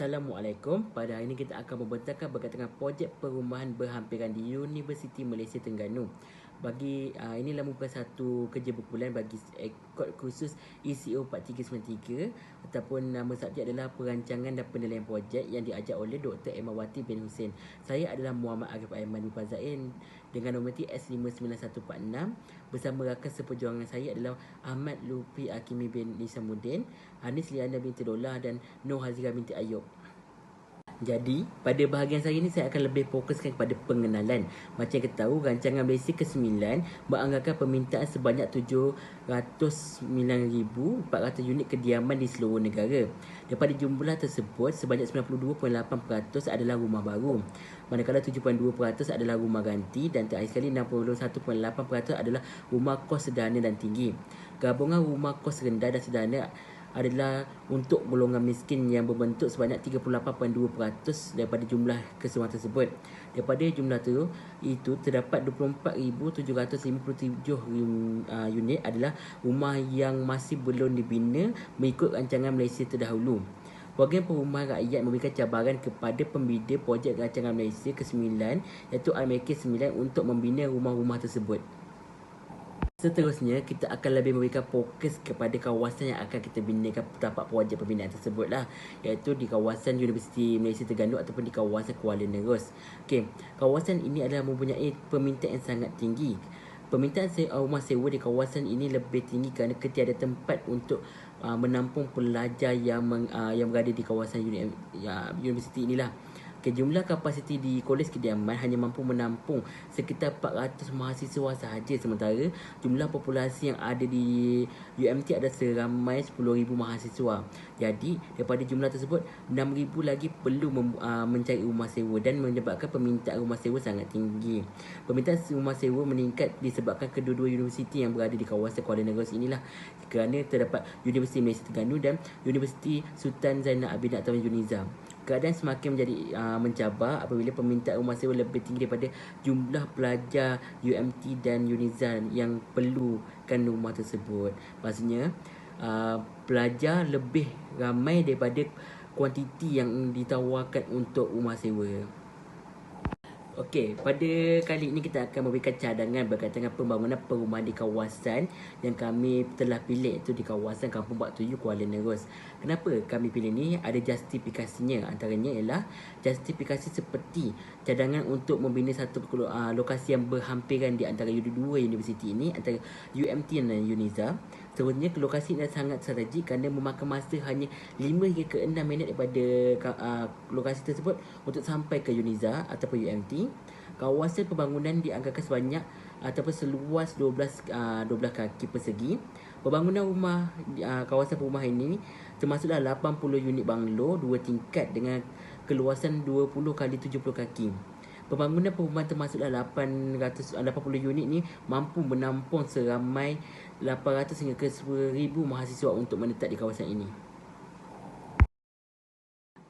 Assalamualaikum. Pada hari ini kita akan membentangkan berkaitan dengan projek perumahan berhampiran di Universiti Malaysia Terengganu. Inilah merupakan satu kerja berbulan bagi kod khusus ECO 4393 ataupun nama subjek adalah perancangan dan penilaian projek yang diajar oleh Dr. Emawati bin Hussein. Saya adalah Muhammad Arif Aiman bin Fazain dengan nomor S59146 bersama rakan seperjuangan saya adalah Ahmad Lufi Hakimi bin Nisamuddin, Hanis Liana binti Dolah dan Nur Hazira binti Ayub. Jadi, pada bahagian saya ini saya akan lebih fokuskan kepada pengenalan. Macam kita tahu, rancangan Malaysia ke-9 beranggarkan permintaan sebanyak 709,400 unit kediaman di seluruh negara. Daripada jumlah tersebut, sebanyak 92.8% adalah rumah baru, manakala 7.2% adalah rumah ganti dan terakhir sekali 61.8% adalah rumah kos sederhana dan tinggi. Gabungan rumah kos rendah dan sederhana adalah untuk golongan miskin yang berbentuk sebanyak 38.2% daripada jumlah keseluruhan tersebut. Daripada jumlah itu terdapat 24,757 unit adalah rumah yang masih belum dibina mengikut rancangan Malaysia terdahulu. Program Perumahan Rakyat memberikan cabaran kepada pembina projek rancangan Malaysia ke-9 iaitu RMK 9 untuk membina rumah-rumah tersebut. Seterusnya, kita akan lebih memberikan fokus kepada kawasan yang akan kita binakan tapak projek pembinaan tersebut lah, iaitu di kawasan Universiti Malaysia Terengganu ataupun di kawasan Kuala Nerus. Okey, kawasan ini adalah mempunyai permintaan yang sangat tinggi. Permintaan rumah sewa di kawasan ini lebih tinggi kerana ketiada tempat untuk menampung pelajar yang berada di kawasan universiti inilah. Jumlah kapasiti di kolej kediaman hanya mampu menampung sekitar 400 mahasiswa sahaja, sementara jumlah populasi yang ada di UMT ada seramai 10,000 mahasiswa. Jadi daripada jumlah tersebut 6,000 lagi perlu mencari rumah sewa dan menyebabkan permintaan rumah sewa sangat tinggi. Permintaan rumah sewa meningkat disebabkan kedua-dua universiti yang berada di kawasan Kuala Nerus inilah, kerana terdapat Universiti Malaysia Terengganu dan Universiti Sultan Zainal Abidin atau UNIZA. Keadaan semakin menjadi mencabar apabila permintaan rumah sewa lebih tinggi daripada jumlah pelajar UMT dan UNIZA yang perlukan rumah tersebut. Maksudnya pelajar lebih ramai daripada kuantiti yang ditawarkan untuk rumah sewa. Okey, pada kali ini kita akan memberikan cadangan berkaitan dengan pembangunan perumahan di kawasan yang kami telah pilih, iaitu di kawasan Kampung Bak Tuju, Kuala Nerus. Kenapa kami pilih ni? Ada justifikasinya. Antaranya ialah justifikasi seperti cadangan untuk membina satu lokasi yang berhampiran di antara dua universiti ini, antara UMT dan UNIZA. Sebenarnya lokasi ini sangat strategik kerana memakan masa hanya 5 hingga ke 6 minit daripada lokasi tersebut untuk sampai ke UNIZA ataupun UMT. Kawasan pembangunan dianggarkan sebanyak ataupun seluas 12 kaki persegi. Pembangunan rumah kawasan perumahan ini termasuklah 80 unit banglo 2 tingkat dengan keluasan 20 kali 70 kaki. Pembangunan perumahan termasuklah 880 unit ni mampu menampung seramai 800 hingga ke 1,000 mahasiswa untuk menetap di kawasan ini.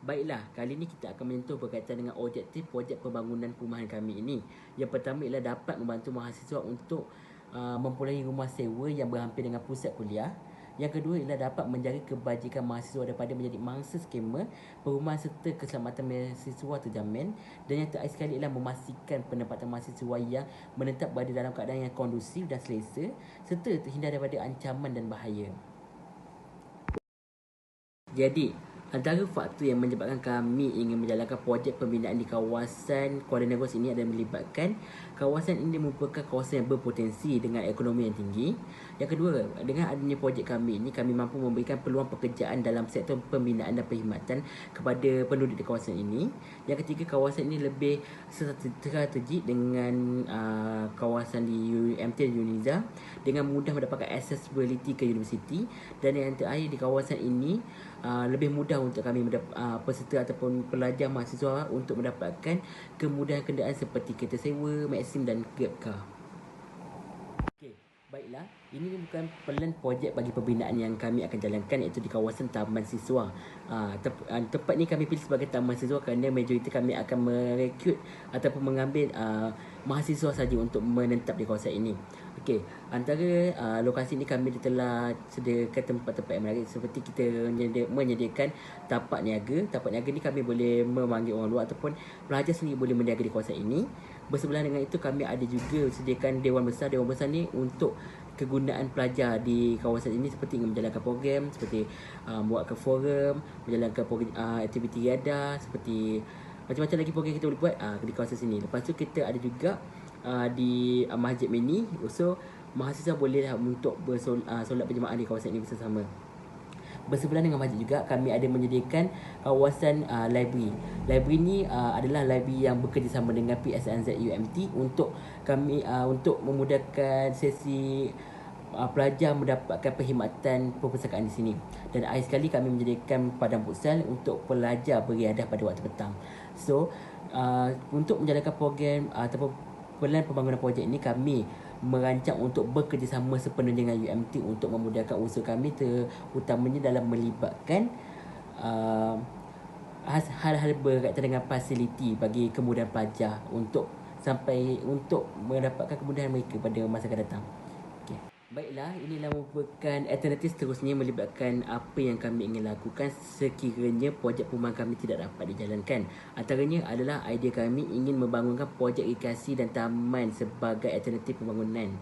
Baiklah, kali ini kita akan menyentuh berkaitan dengan objektif projek pembangunan perumahan kami ini. Yang pertama ialah dapat membantu mahasiswa untuk mempunyai rumah sewa yang berhampir dengan pusat kuliah. Yang kedua ialah dapat menjaga kebajikan mahasiswa daripada menjadi mangsa skema perumahan serta keselamatan mahasiswa terjamin. Dan yang terakhir sekali ialah memastikan penempatan mahasiswa yang menetap berada dalam keadaan yang kondusif dan selesa serta terhindar daripada ancaman dan bahaya. Jadi, antara faktor yang menyebabkan kami ingin menjalankan projek pembinaan di kawasan Kuala Nerus ini adalah melibatkan kawasan ini merupakan kawasan yang berpotensi dengan ekonomi yang tinggi. Yang kedua, dengan adanya projek kami ini, kami mampu memberikan peluang pekerjaan dalam sektor pembinaan dan perkhidmatan kepada penduduk di kawasan ini. Yang ketiga, kawasan ini lebih strategik dengan kawasan di UMT dan UNIZA dengan mudah mendapatkan accessibility ke universiti. Dan yang terakhir, di kawasan ini lebih mudah untuk kami peserta ataupun pelajar mahasiswa untuk mendapatkan kemudahan kenderaan seperti kereta sewa, Maxim dan Grab Car. Okey, baiklah. Baiklah, ini bukan pelan projek bagi pembinaan yang kami akan jalankan, iaitu di kawasan Taman Siswa. Tempat ni kami pilih sebagai Taman Siswa kerana majoriti kami akan merekrut ataupun mengambil mahasiswa saja untuk menetap di kawasan ini. Okey, antara lokasi ini kami telah sediakan tempat-tempat yang menarik, seperti kita menyediakan tapak niaga. Tapak niaga ni kami boleh memanggil orang luar ataupun pelajar sendiri boleh berniaga di kawasan ini. Bersebelahan dengan itu, kami ada juga sediakan dewan besar. Dewan besar ni untuk kegunaan pelajar di kawasan ini, seperti menjalankan program, seperti buatkan forum, menjalankan program, aktiviti riadah, seperti macam-macam lagi program kita boleh buat di kawasan sini. Lepas tu kita ada juga di Masjid Mini. So mahasiswa boleh untuk solat berjemaah di kawasan ini bersama-sama. Bersebelahan dengan masjid juga, kami ada menyediakan kawasan library. Library ni adalah library yang bekerjasama dengan PSNZ UMT untuk kami untuk memudahkan sesi pelajar mendapatkan perkhidmatan perpustakaan di sini. Dan akhir sekali kami menyediakan padang futsal untuk pelajar beriadah pada waktu petang. So untuk menjalankan program ataupun pelan pembangunan projek ini, kami merancang untuk bekerjasama sepenuhnya dengan UMT untuk memudahkan usaha kami, terutamanya dalam melibatkan hal-hal berkaitan dengan fasiliti bagi kemudahan pelajar untuk mendapatkan kemudahan mereka pada masa akan datang. Baiklah, inilah merupakan alternatif seterusnya melibatkan apa yang kami ingin lakukan sekiranya projek perumahan kami tidak dapat dijalankan. Antaranya adalah idea kami ingin membangunkan projek rekreasi dan taman sebagai alternatif pembangunan.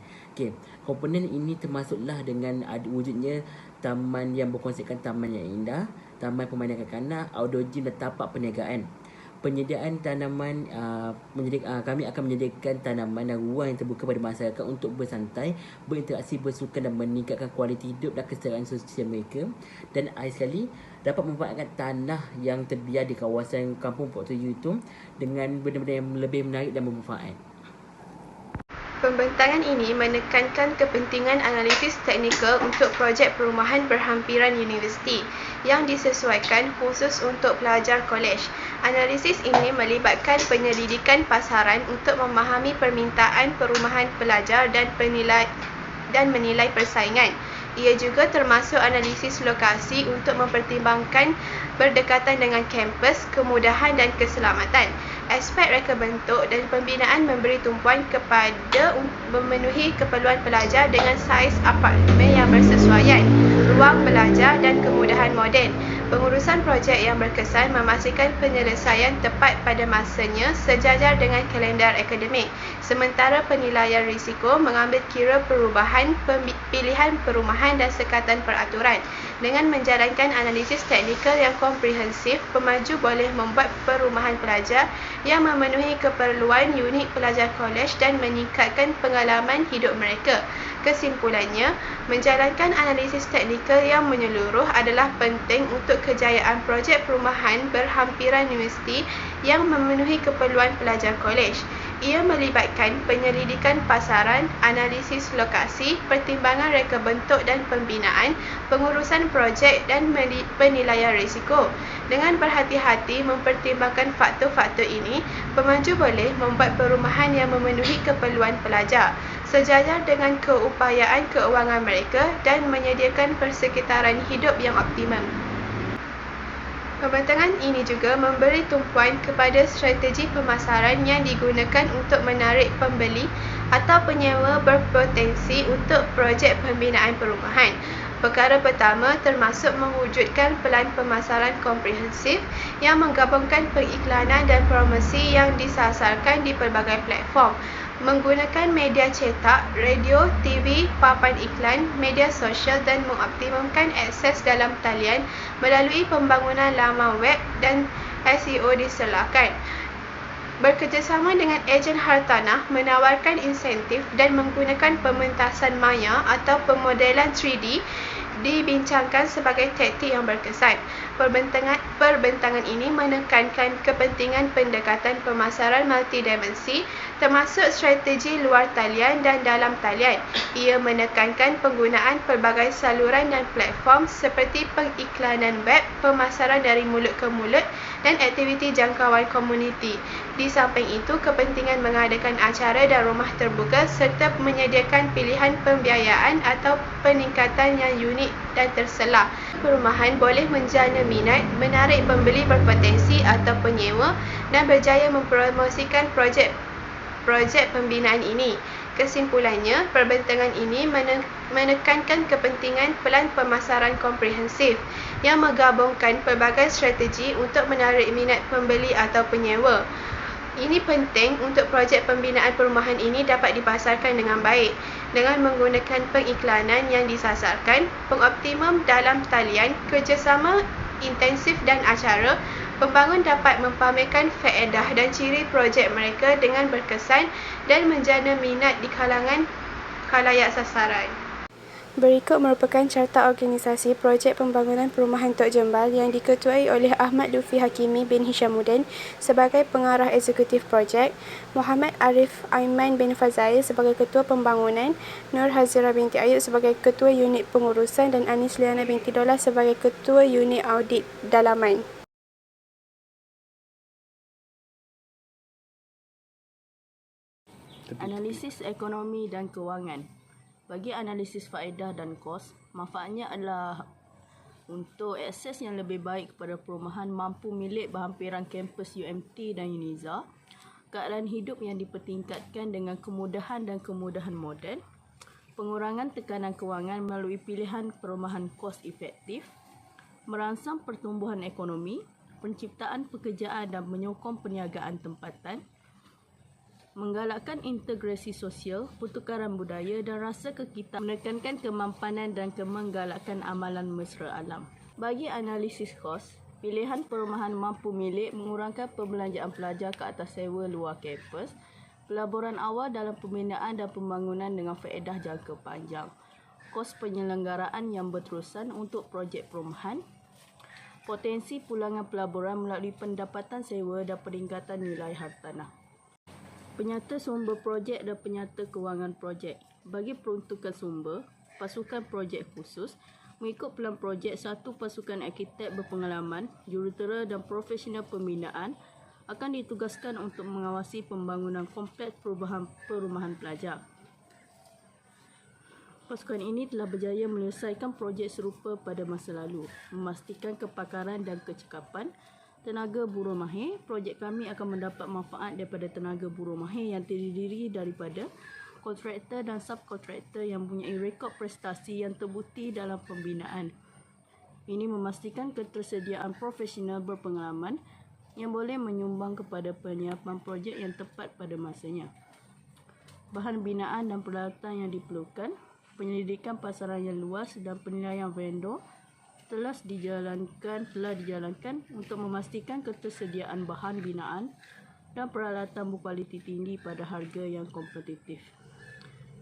Komponen ini termasuklah dengan wujudnya taman yang berkonsepkan taman yang indah, taman permainan kanak-kanak, outdoor gym dan tapak perniagaan. Penyediaan tanaman, kami akan menyediakan tanaman dan ruang yang terbuka pada masyarakat untuk bersantai, berinteraksi, bersukan dan meningkatkan kualiti hidup dan kesetaraan sosial mereka. Dan akhir sekali, dapat memanfaatkan tanah yang terbiar di kawasan Kampung Pok Toyo itu dengan benda-benda yang lebih menarik dan bermanfaat. Pembentangan ini menekankan kepentingan analisis teknikal untuk projek perumahan berhampiran universiti yang disesuaikan khusus untuk pelajar kolej. Analisis ini melibatkan penyelidikan pasaran untuk memahami permintaan perumahan pelajar dan menilai persaingan. Ia juga termasuk analisis lokasi untuk mempertimbangkan berdekatan dengan kampus, kemudahan dan keselamatan. Aspek reka bentuk dan pembinaan memberi tumpuan kepada memenuhi keperluan pelajar dengan saiz apartmen yang bersesuaian, ruang belajar dan kemudahan moden. Pengurusan projek yang berkesan memastikan penyelesaian tepat pada masanya sejajar dengan kalendar akademik. Sementara penilaian risiko mengambil kira perubahan pilihan perumahan dan sekatan peraturan. Dengan menjalankan analisis teknikal yang komprehensif, pemaju boleh membuat perumahan pelajar yang memenuhi keperluan unik pelajar kolej dan meningkatkan pengalaman hidup mereka. Kesimpulannya, menjalankan analisis teknikal yang menyeluruh adalah penting untuk kejayaan projek perumahan berhampiran universiti yang memenuhi keperluan pelajar kolej. Ia melibatkan penyelidikan pasaran, analisis lokasi, pertimbangan reka bentuk dan pembinaan, pengurusan projek dan penilaian risiko. Dengan berhati-hati mempertimbangkan faktor-faktor ini, pemaju boleh membuat perumahan yang memenuhi keperluan pelajar, sejajar dengan keupayaan keuangan mereka dan menyediakan persekitaran hidup yang optimum. Pembentangan ini juga memberi tumpuan kepada strategi pemasaran yang digunakan untuk menarik pembeli atau penyewa berpotensi untuk projek pembinaan perumahan. Perkara pertama termasuk mewujudkan pelan pemasaran komprehensif yang menggabungkan pengiklanan dan promosi yang disasarkan di pelbagai platform. Menggunakan media cetak, radio, TV, papan iklan, media sosial dan mengoptimumkan akses dalam talian melalui pembangunan laman web dan SEO diserlakan. Bekerjasama dengan ejen hartanah menawarkan insentif dan menggunakan pementasan maya atau pemodelan 3D dibincangkan sebagai taktik yang berkesan. Perbentangan ini menekankan kepentingan pendekatan pemasaran multidimensi termasuk strategi luar talian dan dalam talian. Ia menekankan penggunaan pelbagai saluran dan platform seperti pengiklanan web, pemasaran dari mulut ke mulut dan aktiviti jangkauan komuniti. Di samping itu, kepentingan mengadakan acara dan rumah terbuka serta menyediakan pilihan pembiayaan atau peningkatan yang unik dan terselah. Perumahan boleh menjana minat, menarik pembeli berpotensi atau penyewa dan berjaya mempromosikan projek pembinaan ini. Kesimpulannya, perbentangan ini menekankan kepentingan pelan pemasaran komprehensif yang menggabungkan pelbagai strategi untuk menarik minat pembeli atau penyewa. Ini penting untuk projek pembinaan perumahan ini dapat dipasarkan dengan baik dengan menggunakan pengiklanan yang disasarkan, pengoptimum dalam talian, kerjasama intensif dan acara. Pembangun dapat mempamerkan faedah dan ciri projek mereka dengan berkesan dan menjana minat di kalangan khalayak sasaran. Berikut merupakan carta organisasi projek pembangunan perumahan Tok Jembal yang diketuai oleh Ahmad Lufi Hakimi bin Hishamuddin sebagai pengarah eksekutif projek, Muhammad Arif Aiman bin Fazail sebagai ketua pembangunan, Nur Hazira binti Ayub sebagai ketua unit pengurusan dan Anis Liana binti Dola sebagai ketua unit audit dalaman. Analisis ekonomi dan kewangan. Bagi analisis faedah dan kos, manfaatnya adalah untuk akses yang lebih baik kepada perumahan mampu milik berhampiran kampus UMT dan UNIZA, keadaan hidup yang dipertingkatkan dengan kemudahan dan kemudahan moden, pengurangan tekanan kewangan melalui pilihan perumahan kos efektif, merangsang pertumbuhan ekonomi, penciptaan pekerjaan dan menyokong perniagaan tempatan, menggalakkan integrasi sosial, pertukaran budaya dan rasa kekitaan, menekankan kemampanan dan menggalakkan amalan mesra alam. Bagi analisis kos, pilihan perumahan mampu milik mengurangkan perbelanjaan pelajar ke atas sewa luar kampus, pelaburan awal dalam pembinaan dan pembangunan dengan faedah jangka panjang, kos penyelenggaraan yang berterusan untuk projek perumahan, potensi pulangan pelaburan melalui pendapatan sewa dan peningkatan nilai hartanah. Penyata sumber projek dan penyata kewangan projek. Bagi peruntukan sumber, pasukan projek khusus mengikut pelan projek, satu pasukan arkitek berpengalaman, jurutera dan profesional pembinaan akan ditugaskan untuk mengawasi pembangunan kompleks perumahan pelajar. Pasukan ini telah berjaya menyelesaikan projek serupa pada masa lalu, memastikan kepakaran dan kecekapan tenaga buruh mahir. Projek kami akan mendapat manfaat daripada tenaga buruh mahir yang terdiri daripada kontraktor dan subkontraktor yang mempunyai rekod prestasi yang terbukti dalam pembinaan. Ini memastikan ketersediaan profesional berpengalaman yang boleh menyumbang kepada penyiapan projek yang tepat pada masanya. Bahan binaan dan peralatan yang diperlukan, penyelidikan pasaran yang luas dan penilaian vendor telah dijalankan untuk memastikan ketersediaan bahan binaan dan peralatan berkualiti tinggi pada harga yang kompetitif.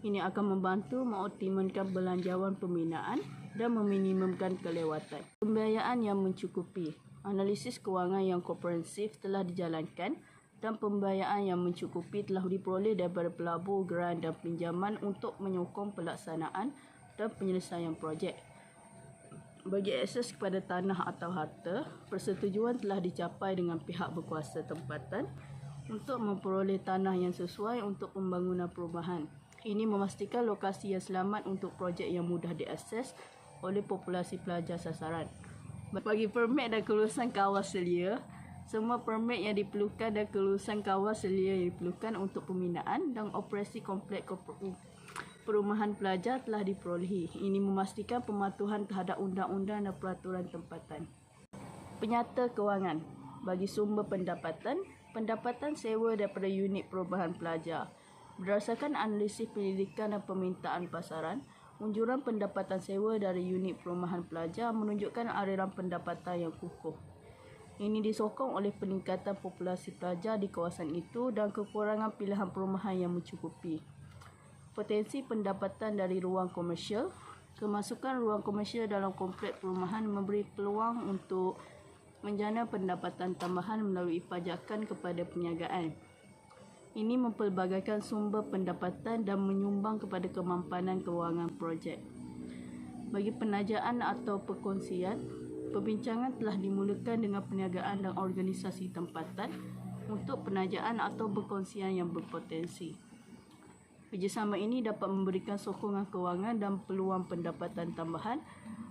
Ini akan membantu mengoptimalkan belanjawan pembinaan dan meminimumkan kelewatan. Pembiayaan yang mencukupi. Analisis kewangan yang komprehensif telah dijalankan dan pembiayaan yang mencukupi telah diperoleh daripada pelabur, geran dan pinjaman untuk menyokong pelaksanaan dan penyelesaian projek. Bagi akses kepada tanah atau harta, persetujuan telah dicapai dengan pihak berkuasa tempatan untuk memperoleh tanah yang sesuai untuk pembangunan perumahan. Ini memastikan lokasi yang selamat untuk projek yang mudah diakses oleh populasi pelajar sasaran. Bagi permit dan kelulusan kawal selia, semua permit yang diperlukan dan kelulusan kawal selia yang diperlukan untuk pembinaan dan operasi kompleks perumahan pelajar telah diperolehi. Ini memastikan pematuhan terhadap undang-undang dan peraturan tempatan. Penyata kewangan. Bagi sumber pendapatan, pendapatan sewa daripada unit perumahan pelajar. Berdasarkan analisis penyelidikan dan permintaan pasaran, unjuran pendapatan sewa dari unit perumahan pelajar menunjukkan aliran pendapatan yang kukuh. Ini disokong oleh peningkatan populasi pelajar di kawasan itu dan kekurangan pilihan perumahan yang mencukupi. Potensi pendapatan dari ruang komersial. Kemasukan ruang komersial dalam kompleks perumahan memberi peluang untuk menjana pendapatan tambahan melalui pajakan kepada perniagaan. Ini mempelbagaikan sumber pendapatan dan menyumbang kepada kemampanan kewangan projek. Bagi penajaan atau perkongsian, Perbincangan telah dimulakan dengan perniagaan dan organisasi tempatan untuk penajaan atau berkongsian yang berpotensi. Kerjasama ini dapat memberikan sokongan kewangan dan peluang pendapatan tambahan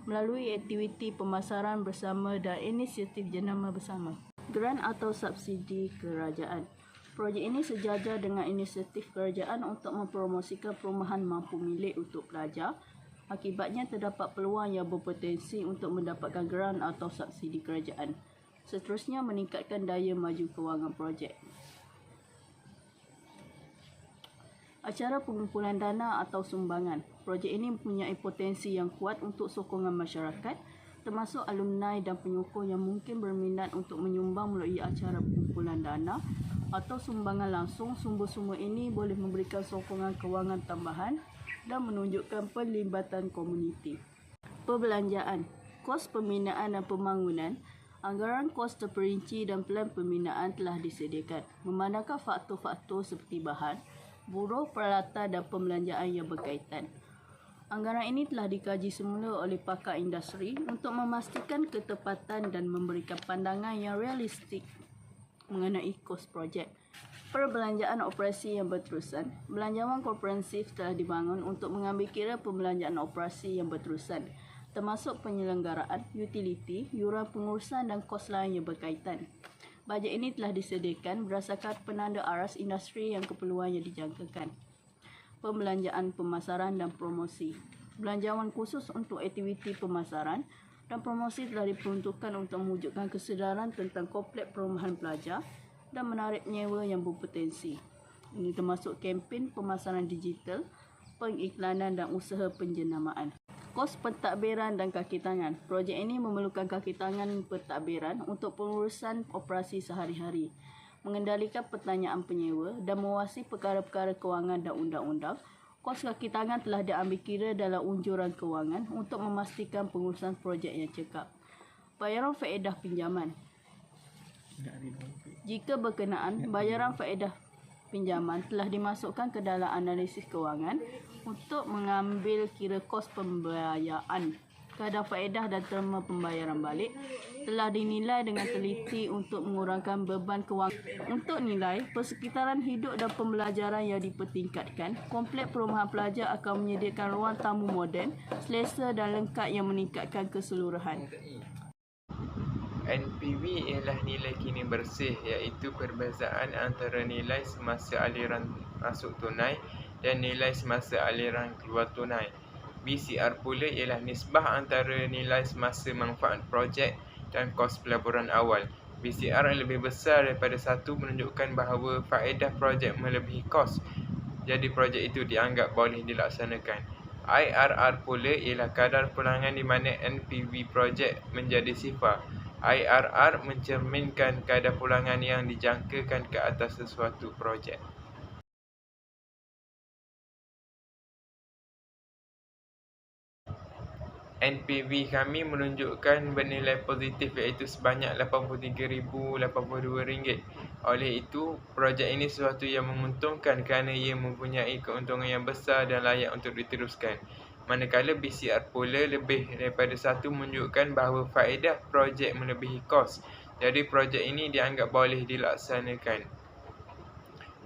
melalui aktiviti pemasaran bersama dan inisiatif jenama bersama. Grant atau subsidi kerajaan. Projek ini sejajar dengan inisiatif kerajaan untuk mempromosikan perumahan mampu milik untuk pelajar. Akibatnya terdapat peluang yang berpotensi untuk mendapatkan grant atau subsidi kerajaan. Seterusnya, meningkatkan daya maju kewangan projek. Acara pengumpulan dana atau sumbangan. Projek ini mempunyai potensi yang kuat untuk sokongan masyarakat, termasuk alumni dan penyokong yang mungkin berminat untuk menyumbang melalui acara pengumpulan dana atau sumbangan langsung. Sumber-sumber ini boleh memberikan sokongan kewangan tambahan dan menunjukkan pelibatan komuniti. Perbelanjaan, kos pembinaan dan pembangunan. Anggaran kos terperinci dan pelan pembinaan telah disediakan, memandangkan faktor-faktor seperti bahan, buruh, peralatan dan pembelanjaan yang berkaitan. Anggaran ini telah dikaji semula oleh pakar industri untuk memastikan ketepatan dan memberikan pandangan yang realistik mengenai kos projek. Perbelanjaan operasi yang berterusan. Belanjawan komprehensif telah dibangun untuk mengambil kira pembelanjaan operasi yang berterusan, termasuk penyelenggaraan, utiliti, yuran pengurusan dan kos lain yang berkaitan. Bajet ini telah disediakan berdasarkan penanda aras industri yang keperluannya dijangkakan. Pembelanjaan pemasaran dan promosi. Belanjawan khusus untuk aktiviti pemasaran dan promosi telah diperuntukkan untuk mewujudkan kesedaran tentang kompleks perumahan pelajar dan menarik penyewa yang berpotensi. Ini termasuk kempen pemasaran digital, pengiklanan dan usaha penjenamaan. Kos pentadbiran dan kaki tangan. Projek ini memerlukan kaki tangan pentadbiran untuk pengurusan operasi sehari-hari, mengendalikan pertanyaan penyewa dan mengawasi perkara-perkara kewangan dan undang-undang. Kos kaki tangan telah diambil kira dalam unjuran kewangan untuk memastikan pengurusan projek yang cekap. Bayaran faedah pinjaman. Jika berkenaan, bayaran faedah pinjaman telah dimasukkan ke dalam analisis kewangan untuk mengambil kira kos pembiayaan. Kadar faedah dan terma pembayaran balik telah dinilai dengan teliti untuk mengurangkan beban kewangan. Untuk nilai, persekitaran hidup dan pembelajaran yang dipertingkatkan, kompleks perumahan pelajar akan menyediakan ruang tamu moden, selesa dan lengkap yang meningkatkan keseluruhan. NPV ialah nilai kini bersih, iaitu perbezaan antara nilai semasa aliran masuk tunai dan nilai semasa aliran keluar tunai. BCR pula ialah nisbah antara nilai semasa manfaat projek dan kos pelaburan awal. BCR lebih besar daripada 1 menunjukkan bahawa faedah projek melebihi kos, jadi projek itu dianggap boleh dilaksanakan. IRR pula ialah kadar pulangan di mana NPV projek menjadi sifar. IRR mencerminkan kadar pulangan yang dijangkakan ke atas sesuatu projek. NPV kami menunjukkan bernilai positif iaitu sebanyak RM83,082. Oleh itu, projek ini sesuatu yang menguntungkan kerana ia mempunyai keuntungan yang besar dan layak untuk diteruskan. Manakala BCR pula lebih daripada 1 menunjukkan bahawa faedah projek melebihi kos, jadi projek ini dianggap boleh dilaksanakan.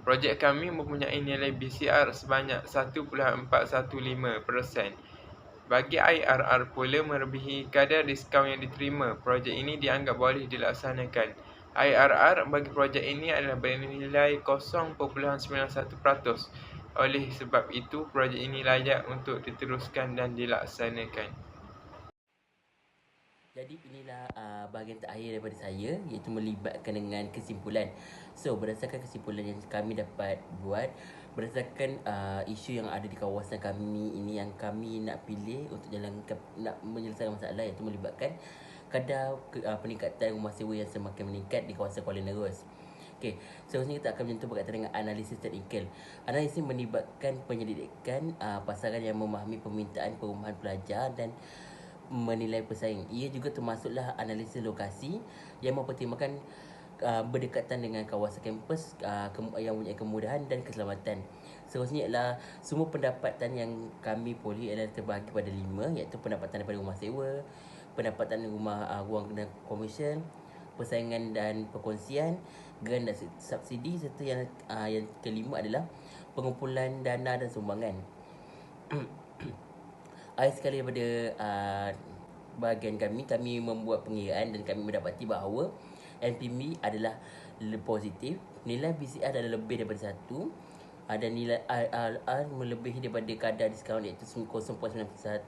Projek kami mempunyai nilai BCR sebanyak 1.415%. Bagi IRR pula melebihi kadar diskaun yang diterima, projek ini dianggap boleh dilaksanakan. IRR bagi projek ini adalah bernilai 0.91%. Oleh sebab itu, projek ini layak untuk diteruskan dan dilaksanakan. Jadi inilah bahagian terakhir daripada saya, iaitu melibatkan dengan kesimpulan. So, berdasarkan kesimpulan yang kami dapat buat, berdasarkan isu yang ada di kawasan kami ini yang kami nak pilih untuk nak menyelesaikan masalah, iaitu melibatkan kadar peningkatan rumah sewa yang semakin meningkat di kawasan Kuala Nerus. Okey, seterusnya kita akan menyentuh berkaitan dengan analisis teknikal. Analisis melibatkan penyelidikan pasaran yang memahami permintaan perumahan pelajar dan menilai pesaing. Ia juga termasuklah analisis lokasi yang mempertimbangkan berdekatan dengan kawasan kampus yang mempunyai kemudahan dan keselamatan. Seterusnya ialah semua pendapatan yang kami peroleh adalah terbahagi pada 5, iaitu pendapatan daripada rumah sewa, pendapatan rumah ruang dan komersial, persaingan dan perkongsian, grant dan subsidi, serta yang kelima adalah pengumpulan dana dan sumbangan. Akhir sekali daripada bahagian kami membuat pengiraan dan kami mendapati bahawa NPM adalah positif, nilai BCR adalah lebih daripada 1, dan nilai IRR melebihi daripada kadar diskaun iaitu 0.91%.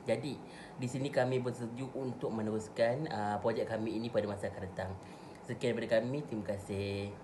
Jadi di sini kami bersetuju untuk meneruskan projek kami ini pada masa akan datang. Sekian daripada kami, terima kasih.